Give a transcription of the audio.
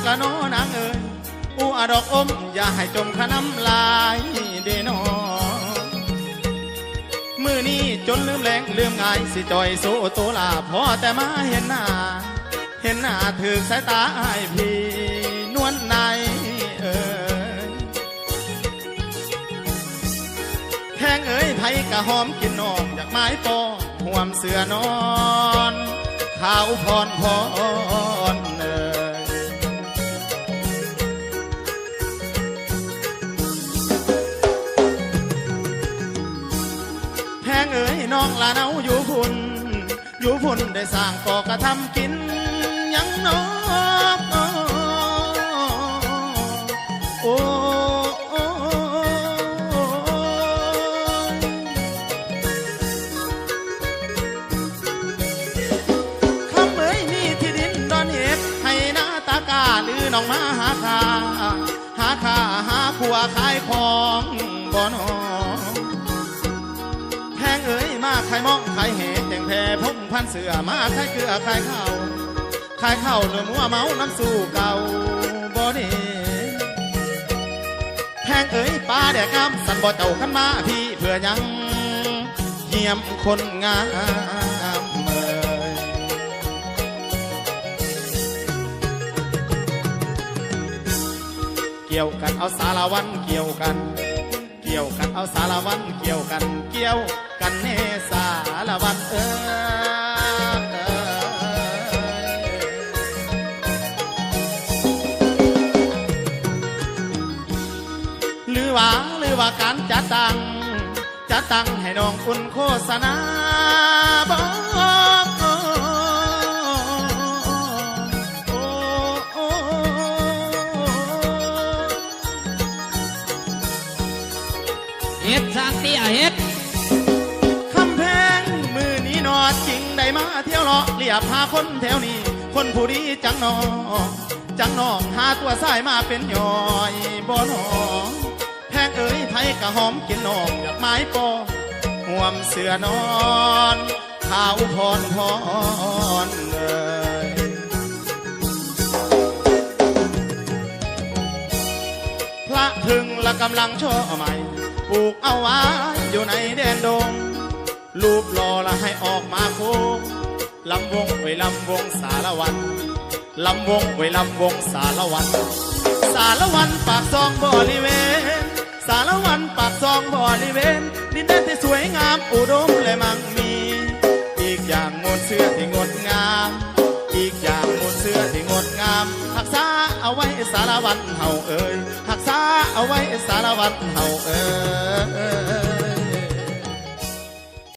ละโนนางเอ๋ยอู้ดอกอมอย่าให้จมขน้ำลายเดนอมือนี้จนลืมแรงลืมง่ายสิจอยโซโตลาพอแต่มาเห็นหน้าถือสายตาไอพี่นวลในแพงเอ๋ยไผกะหอมกินนองอยากไม้ปอห่วมเสือนอนข้าวพรแพงเอ๋ยน้องลาเนาอยู่พุ่นได้สร้างก่อกระทำกินยังน้องโอ้คำเอ๋ยมีที่ดินดอนเห็ดให้หน้าตากาหรือน้องมาหาข้าหาขัวขายของบ่นอแพงเอ๋ยมาขายมองขายเห็ดแต่งแพรพงพันเสือมาขายเกลือขายข้าวเนื้อมัวเมาน้ำสู่เก่าบ่ดีแพงเอ๋ยป้าแดกงามสันบ่เจ้าขันมาพี่เพื่อยังเยี่ยมคนงามเกี่ยวกันเอาสารวันเกี่ยวกันเอาสารวันเกี่ยวกันเนสารวันหรือว่าการจัดตั้งให้น้องอุ่นโฆษณาบอกเฮ็ดสร้างเตี้ยเฮ็ดคำแพงมือนี้นอจริงได้มาเที่ยวเลาะเรียบหาคนแถวนี้คนผู้ดีจังน้องหาตัวสายมาเป็นย่อยบ่น้องแพงเอ๋ยไผกะหอมกินน้องอยากไม้ปอห่วมเสือนอนข้าวพรพระพึงละกำลังช่อใหม่ปลูกเอาไว้อยู่ในแดนดงรูปหล่อละให้ออกมาโค้งลำวงไว้ลำวงสารวันลำวงไว้ลำวงสารวันปากซองบริเวณสารวันปากซองบริเวณดินแดนที่สวยงามอุดมและมั่งมีอีกอย่างมนต์เสื้อที่งดงามรักษาเอาไว้สารวันเฮาเอ่ยรักษาเอาไว้สารวันเฮาเอ่ย